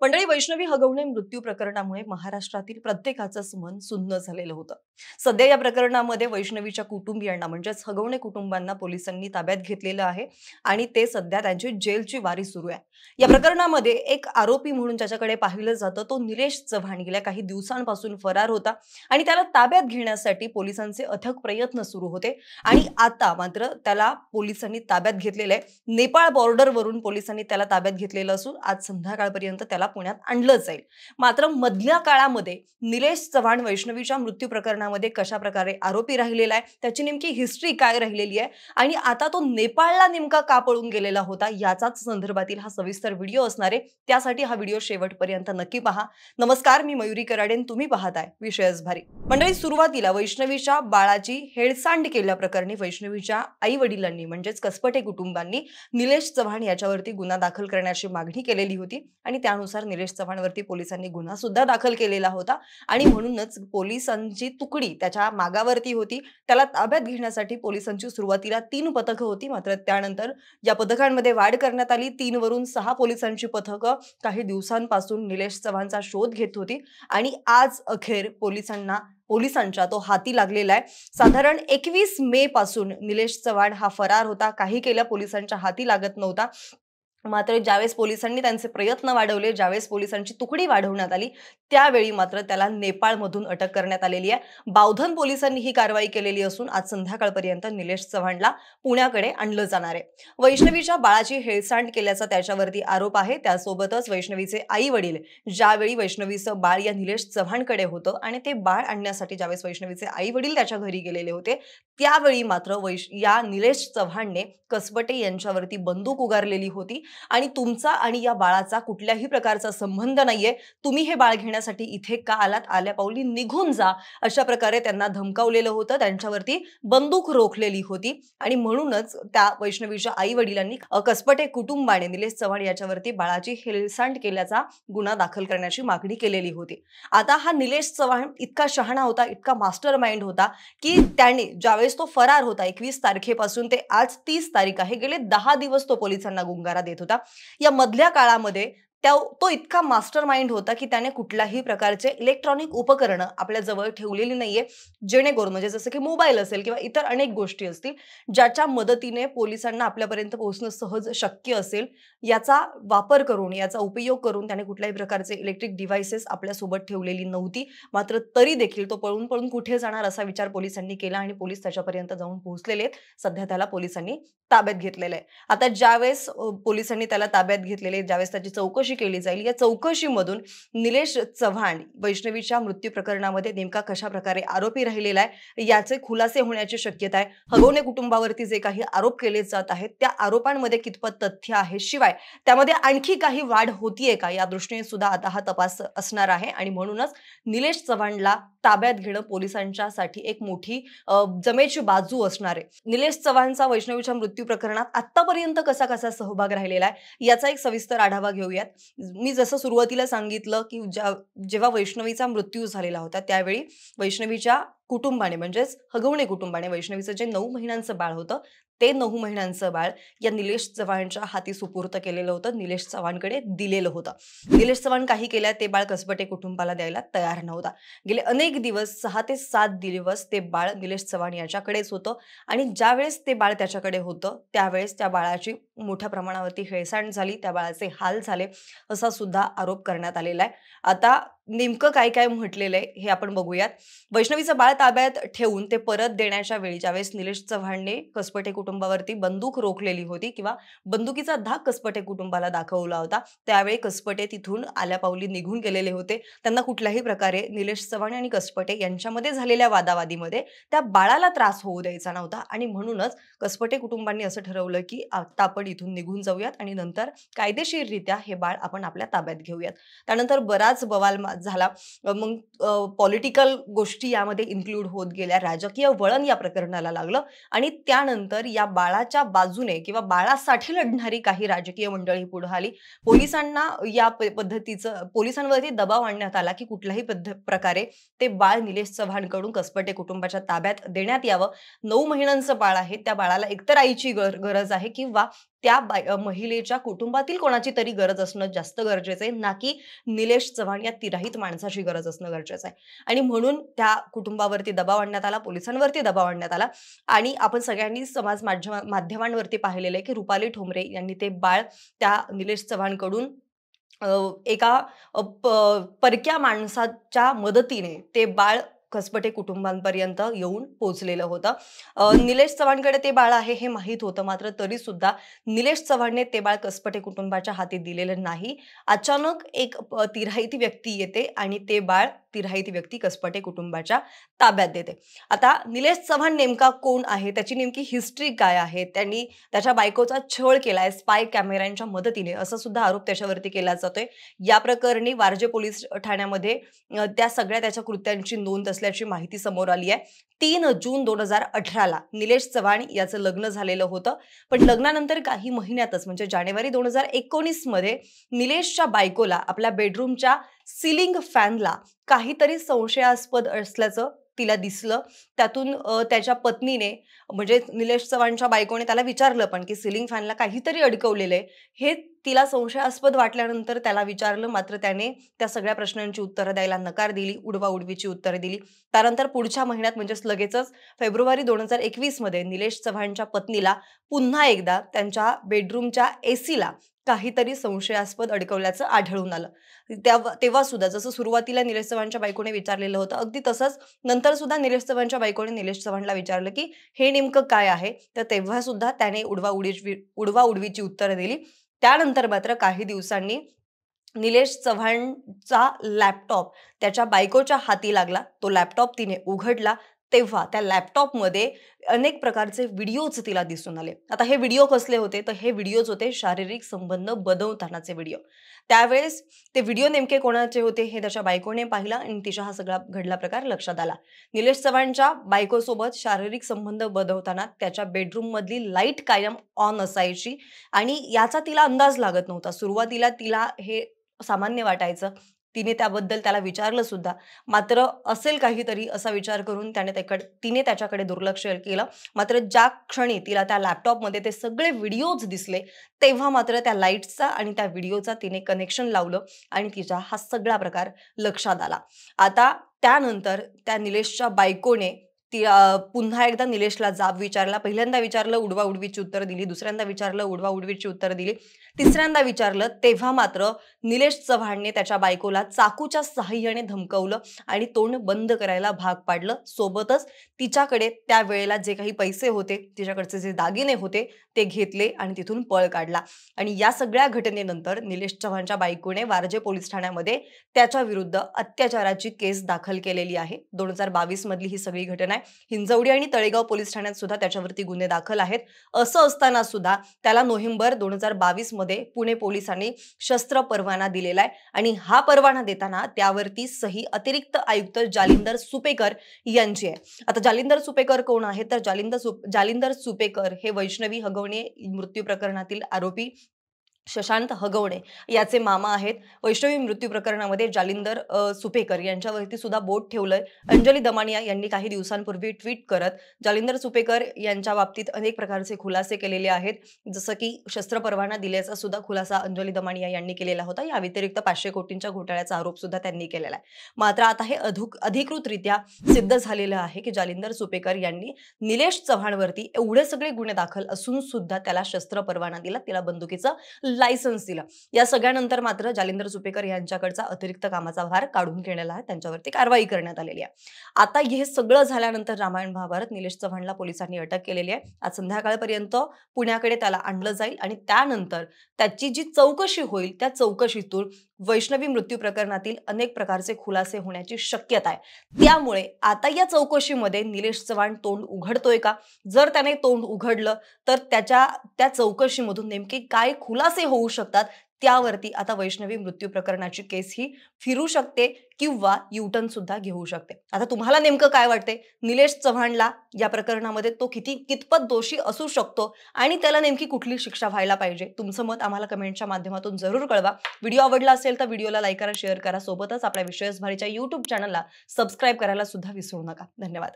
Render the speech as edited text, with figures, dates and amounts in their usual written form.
मंडळी, वैष्णवी हगवणे मृत्यू प्रकरणामुळे महाराष्ट्रातील प्रत्येकाचंच मन सुन्न झालेलं होतं. सध्या या प्रकरणामध्ये वैष्णवीच्या कुटुंबियांना म्हणजेच हगवणे कुटुंबांना पोलिसांनी ताब्यात घेतलेलं आहे आणि ते सध्या त्यांची जेलची वारी सुरू आहे. या प्रकरणामध्ये एक आरोपी म्हणून ज्याच्याकडे पाहिलं जातं तो निलेश चव्हाण गेल्या काही दिवसांपासून फरार होता आणि त्याला ताब्यात घेण्यासाठी पोलिसांचे अथक प्रयत्न सुरू होते आणि आता मात्र त्याला पोलिसांनी ताब्यात घेतलेलं आहे. नेपाळ बॉर्डरवरून पोलिसांनी त्याला ताब्यात घेतलेलं असून आज संध्याकाळपर्यंत त्याला पुण्यात आणलं जाईल. मात्र मधल्या काळामध्ये निलेश चव्हाण वैष्णवीच्या मृत्यू प्रकरणामध्ये कशा प्रकारे आरोपी राहिलेला आहे, त्याची नेमकी हिस्ट्री काय राहिलेली आहे आणि आता तो नेपाळला नेमका का पळून गेलेला होता, याचाच संदर्भातील हा सविस्तर व्हिडिओ असणार आहे. त्यासाठी हा व्हिडिओ शेवटपर्यंत नक्की पहा. नमस्कार, मी मयुरी कराडेन, तुम्ही पाहताय विषयच भारी. मंडळी, सुरुवातीला वैष्णवीच्या बाळाची हेळसांड केल्याप्रकरणी वैष्णवीच्या आई वडिलांनी म्हणजेच कसपटे कुटुंबांनी निलेश चव्हाण याच्यावरती गुन्हा दाखल करण्याची मागणी केलेली होती आणि त्यानुसार निलेश चव्हाणवरती पोलिसांनी गुन्हा सुद्धा दाखल केलेला होता आणि म्हणूनच पोलिसांची तुकडी त्याच्या मागावरती होती. त्याला ताब्यात घेण्यासाठी पोलिसांची सुरुवातीला 3 पथकं होती, मात्र त्यानंतर या पथकांमध्ये वाढ करण्यात आली. 3 वरून 6 पोलिसांची पथकं काही दिवसांपासून निलेश चव्हाणचा शोध घेत होती आणि आज अखेर पोलिसांच्या तो हाती लागलेला आहे. साधारण 21 मे पासून निलेश चव्हाण हा फरार होता. काही केल्या पोलिसांच्या हाती लागत नव्हता. मात्र ज्यावेळेस पोलिसांनी त्यांचे प्रयत्न वाढवले, ज्यावेळेस पोलिसांची तुकडी वाढवण्यात आली, त्यावेळी मात्र त्याला नेपाळमधून अटक करण्यात आलेली आहे. बावधन पोलिसांनी ही कारवाई केलेली असून आज संध्याकाळपर्यंत निलेश चव्हाणला पुण्याकडे आणलं जाणार आहे. वैष्णवीच्या बाळाची हेळसांड केल्याचा त्याच्यावरती आरोप आहे. त्यासोबतच वैष्णवीचे आई वडील ज्यावेळी वैष्णवीचं बाळ या निलेश चव्हाणकडे होतं आणि ते बाळ आणण्यासाठी ज्यावेळेस वैष्णवीचे आई वडील त्याच्या घरी गेलेले होते, त्यावेळी मात्र या निलेश चव्हाणने कसबटे यांच्यावरती बंदूक उगारलेली होती आणि तुमचा आणि या बाळाचा कुठल्याही प्रकारचा संबंध नाहीये, तुम्ही हे बाळ घेण्यासाठी इथे का आलात, आल्या पावली निघून जा, अशा प्रकारे त्यांना धमकावलेलं होतं. त्यांच्यावरती बंदूक रोखलेली होती आणि म्हणूनच त्या वैष्णवीच्या आई वडिलांनी कसपटे कुटुंबाने निलेश चव्हाण याच्यावरती बाळाची हेळसांड केल्याचा गुन्हा दाखल करण्याची मागणी केलेली होती. आता हा निलेश चव्हाण इतका शहाणा होता, इतका मास्टर माइंड होता की त्याने ज्यावेळेस तो फरार होता 21 तारखेपासून ते आज 30 तारीख आहे, गेले 10 दिवस तो पोलिसांना गुंगारा देत होता. या मधल्या काळामध्ये तो इतका मास्टर माइंड होता की त्याने कुठल्याही प्रकारचे इलेक्ट्रॉनिक उपकरणं आपल्या जवळ ठेवलेली नाहीये, जेणेकरून म्हणजे जसं की मोबाईल असेल किंवा इतर अनेक गोष्टी असतील ज्याच्या मदतीने पोलिसांना आपल्यापर्यंत पोहोचणं सहज शक्य असेल, याचा वापर करून, याचा उपयोग करून त्याने कुठल्याही प्रकारचे इलेक्ट्रिक डिव्हाइसेस आपल्यासोबत ठेवलेली नव्हती. मात्र तरी देखील तो पळून पळून कुठे जाणार असा विचार पोलिसांनी केला आणि पोलीस त्याच्यापर्यंत जाऊन पोहोचलेले आहेत. सध्या त्याला पोलिसांनी ताब्यात घेतलेलं आहे. आता ज्यावेळेस पोलिसांनी त्याला ताब्यात घेतलेले, ज्यावेळेस त्याची चौकशी केली जाईल, या चौकशीमधून निलेश चव्हाण वैष्णवीच्या मृत्यू प्रकरणामध्ये नेमका कशा प्रकारे आरोपी राहिलेला आहे याचे खुलासे होण्याची शक्यता आहे. हगवणे कुटुंबावरती जे काही आरोप केले जात आहेत त्या आरोपांमध्ये कितपत तथ्य आहे, शिवाय त्यामध्ये आणखी काही वाढ होतीये का, या दृष्टीने सुद्धा आता हा तपास असणार आहे आणि म्हणूनच निलेश चव्हाणला ताब्यात घेणं पोलिसांच्यासाठी एक मोठी जमेची बाजू असणार आहे. निलेश चव्हाणचा वैष्णवीच्या मृत्यू प्रकरणात आतापर्यंत कसा कसा सहभाग राहिलेला आहे याचा एक सविस्तर आढावा घेऊयात. मी जसं सुरुवातीला सांगितलं की जेव्हा वैष्णवीचा मृत्यू झालेला होता त्यावेळी वैष्णवीच्या कुटुंबाने म्हणजेच हगवणे कुटुंबाने वैष्णवीचं जे 9 महिन्यांचं बाळ होतं ते 9 महिन्यांचं बाळ या निलेश चव्हाणच्या हाती सुपूर्त केलेलं होतं, निलेश चव्हाणकडे दिलेलं होतं. निलेश चव्हाण काही केल्या ते बाळ कसबटे कुटुंबाला द्यायला तयार नव्हता. गेले अनेक दिवस 6 ते 7 दिवस ते बाळ निलेश चव्हाण याच्याकडेच होतं आणि ज्यावेळेस ते बाळ त्याच्याकडे होतं त्यावेळेस त्या बाळाची मोठ्या प्रमाणावरती हेळसांड झाली, त्या बाळाचे हाल झाले असा सुद्धा आरोप करण्यात आलेला आहे. आता नेमकं काय काय म्हटलेलं आहे हे आपण बघूयात. वैष्णवीचं बाळ ताब्यात ठेवून ते परत देण्याच्या वेळी ज्यावेळेस निलेश चव्हाणने कसपटे कुटुंबावरती बंदूक रोखलेली होती किंवा बंदुकीचा धाक कसपटे कुटुंबाला दाखवला होता, त्यावेळी कसपटे तिथून आल्यापावली निघून गेलेले होते. त्यांना कुठल्याही प्रकारे निलेश चव्हाण आणि कसपटे यांच्यामध्ये झालेल्या वादावादीमध्ये त्या बाळाला त्रास होऊ द्यायचा नव्हता आणि म्हणूनच कसपटे कुटुंबांनी असं ठरवलं की आता आपण इथून निघून जाऊयात आणि नंतर कायदेशीररित्या हे बाळ आपण आपल्या ताब्यात घेऊयात. त्यानंतर बराच बवाल झाला. मग पॉलिटिकल गोष्टी यामध्ये इन्क्लूड होत गेल्या, राजकीय वळण या प्रकरणाला लागलं आणि त्यानंतर या बाळाच्या बाजूने किंवा बाळासाठी लढणारी काही राजकीय मंडळी पुढे आली. पोलिसांना या पद्धतीचं पोलिसांवरती दबाव आणण्यात आला की कुठल्याही प्रकारे ते बाळ निलेश चव्हाणकडून कसपटे कुटुंबाच्या ताब्यात देण्यात यावं. 9 महिन्यांचं बाळ आहे, त्या बाळाला एकतर आईची गरज आहे किंवा महिलेच्या कुटुंबातील कोणाची तरी गरज असणं जास्त गरजेचं आहे, ना की निलेश चव्हाण या तिराहित माणसाची गरज असणं गरजेचं आहे. आणि म्हणून त्या कुटुंबावरती दबाव आणण्यात आला, पोलिसांवरती दबाव आणण्यात आला. आणि आपण सगळ्यांनी समाज माध्यमांवरती पाहिलेलं आहे, की रुपाली ठोंबरे यांनी ते बाळ त्या निलेश चव्हाणकडून अ, एका परक्या माणसाच्या मदतीने ते बाळ कसबटे कुटुंबांपर्यंत येऊन पोहोचलेलं होतं. निलेश चव्हाणकडे ते बाळ आहे हे माहीत होतं, मात्र तरी सुद्धा निलेश चव्हाणने ते बाळ कसबटे कुटुंबाच्या हाती दिलेलं नाही. अचानक एक तिराहिती व्यक्ती येते आणि ते बाळ तिराहिती व्यक्ती कसबटे कुटुंबाच्या ताब्यात देते. आता निलेश चव्हाण नेमका कोण आहे, त्याची नेमकी हिस्ट्री काय आहे, त्यांनी त्याच्या बायकोचा छळ केलाय स्पाय कॅमेऱ्यांच्या मदतीने, असा सुद्धा आरोप त्याच्यावरती केला जातोय. या प्रकरणी वारजे पोलीस ठाण्यामध्ये त्या सगळ्या त्याच्या कृत्यांची नोंद असल्याची माहिती समोर आली आहे. 3 जून 2018ला निलेश चव्हाण याचं लग्न झालेलं होतं. पण लग्नानंतर काही महिन्यातच म्हणजे जानेवारी 2019 मध्ये निलेशच्या बायकोला आपल्या बेडरूमच्या सीलिंग फॅनला काहीतरी संशयास्पद असल्याचं तिला दिसलं. त्यातून त्याच्या पत्नीने म्हणजे निलेश चव्हाणच्या बायकोने त्याला विचारलं पण, की सीलिंग फॅनला काहीतरी अडकवलेलं आहे. हे तिला संशयास्पद वाटल्यानंतर त्याला विचारलं, मात्र त्याने त्या सगळ्या प्रश्नांची उत्तरं द्यायला नकार दिली, उडवाउडवीची उत्तरं दिली. त्यानंतर पुढच्या महिन्यात म्हणजेच लगेचच फेब्रुवारी 2021 मध्ये निलेश चव्हाणच्या पत्नीला पुन्हा एकदा त्यांच्या बेडरूमच्या एसीला काहीतरी संशयास्पद अडकवल्याचं आढळून आलं. तेव्हा सुद्धा जसं सुरुवातीला निलेश चव्हाणच्या बायकोने विचारलेलं होतं, अगदी तसंच नंतर सुद्धा निलेश चव्हाणच्या बायकोने निलेश चव्हाणला विचारलं, की हे नेमकं काय आहे? तर तेव्हा सुद्धा त्याने उडवाउडवीची उत्तरं दिली. त्यानंतर मात्र काही दिवसांनी निलेश चव्हाणचा लॅपटॉप त्याच्या बायकोच्या हाती लागला. तो लॅपटॉप तिने उघडला. तेव्हा त्या लॅपटॉपमध्ये अनेक प्रकारचे व्हिडिओज तिला दिसून आले. आता हे व्हिडिओ कसले होते? तर हे व्हिडिओज होते शारीरिक संबंध बनवतानाचे व्हिडिओ. त्यावेळेस ते व्हिडिओ नेमके कोणाचे होते हे त्याच्या बायकोने पाहिलं आणि तिच्या हा सगळा घडला प्रकार लक्षात आला. निलेश चव्हाणच्या बायकोसोबत शारीरिक संबंध बनवताना त्याच्या बेडरूममधली लाईट कायम ऑन असायची आणि याचा तिला अंदाज लागत नव्हता. सुरुवातीला तिला हे सामान्य वाटायचं. तिने त्याबद्दल त्याला विचारलं सुद्धा. मात्र असेल काहीतरी असा विचार करून तिने त्याच्याकडे दुर्लक्ष केलं. मात्र ज्या क्षणी तिला त्या लॅपटॉपमध्ये ते सगळे व्हिडिओज दिसले, तेव्हा मात्र त्या लाईट्सचा आणि त्या व्हिडिओचा तिने कनेक्शन लावलं आणि तिचा हा सगळा प्रकार लक्षात आला. आता त्यानंतर त्या निलेशच्या बायकोने पुन्हा एकदा निलेशला जाब विचारला. पहिल्यांदा विचारलं, उडवाउडवीची उत्तरं दिली. दुसऱ्यांदा विचारलं, उडवाउडवीची उत्तरं दिली. तिसऱ्यांदा विचारलं, तेव्हा मात्र निलेश चव्हाणने त्याच्या बायकोला चाकूच्या सहाय्याने धमकवलं आणि तोंड बंद करायला भाग पाडलं. सोबतच तिच्याकडे त्यावेळेला जे काही पैसे होते, तिच्याकडचे जे दागिने होते, ते घेतले आणि तिथून पळ काढला. आणि या सगळ्या घटनेनंतर निलेश चव्हाणच्या बायकोने वारजे पोलीस ठाण्यामध्ये त्याच्या विरुद्ध अत्याचाराची केस दाखल केलेली आहे. 2022 मधली ही सगळी घटना आहे. हिंजवडी आणि तळेगाव पोलीस ठाण्यात सुद्धा त्याच्यावरती गुन्हे दाखल आहेत. असं असताना सुद्धा त्याला नोव्हेंबर 2022 मध्ये पुणे पोलिसांनी शस्त्र परवाना दिलेला आहे आणि हा परवाना देताना त्यावरती सही अतिरिक्त आयुक्त जालिंदर सुपेकर यांची आहे. आता जालिंदर सुपेकर कोण आहे? तर जालिंदर सुपेकर हे वैष्णवी हगवणे मृत्यू प्रकरणातील आरोपी शशांत हगवणे याचे मामा आहेत. वैष्णवी मृत्यू प्रकरणामध्ये जालिंदर सुपेकर यांच्यावरती सुद्धा बोट ठेवलंय. अंजली दमानिया यांनी काही दिवसांपूर्वी ट्विट करत जालिंदर सुपेकर यांच्या बाबतीत अनेक प्रकारचे खुलासे केलेले आहेत. जसं की शस्त्र परवाना दिल्याचा सुद्धा खुलासा अंजली दमानिया यांनी केलेला होता. या व्यतिरिक्त 500 कोटींच्या घोटाळ्याचा आरोप सुद्धा त्यांनी केलेला आहे. मात्र आता हे अधिकृतरित्या सिद्ध झालेलं आहे की जालिंदर सुपेकर यांनी निलेश चव्हाणवरती एवढे सगळे गुन्हे दाखल असून सुद्धा त्याला शस्त्र परवाना दिला, त्याला बंदुकीचं लायसन्स दिलं. या सगळ्यानंतर मात्र जालिंदर सुपेकर यांच्याकडचा अतिरिक्त कामाचा भार काढून घेण्याला त्यांच्यावरती कारवाई करण्यात आलेली आहे. आता हे सगळं झाल्यानंतर रामायण महाभारत निलेश चव्हाणला पोलिसांनी अटक केलेली आहे. आज संध्याकाळपर्यंत पुण्याकडे त्याला आणलं जाईल आणि त्यानंतर त्याची जी चौकशी होईल त्या चौकशीतून वैष्णवी मृत्यू प्रकरणातील अनेक प्रकारचे खुलासे होण्याची शक्यता आहे. त्यामुळे आता या चौकशीमध्ये निलेश चव्हाण तोंड उघडतोय का? जर त्याने तोंड उघडलं तर त्या चौकशीमधून नेमके काय खुलासे होऊ शकतात, त्यावरती आता वैष्णवी मृत्यू प्रकरणाची केस ही फिरू शकते किंवा युटर्न सुद्धा घेऊ शकते. आता तुम्हाला नेमकं काय वाटते? निलेश चव्हाणला या प्रकरणामध्ये तो कितपत दोषी असू शकतो आणि त्याला नेमकी कुठली शिक्षा व्हायला पाहिजे? तुमचं मत आम्हाला कमेंटच्या माध्यमातून जरूर कळवा. व्हिडिओ आवडला असेल तर व्हिडिओला लाईक करा, शेअर करा. सोबतच आपल्या विश्वास भारीच्या YouTube चॅनलला सबस्क्राईब करायला सुद्धा विसरू नका. धन्यवाद.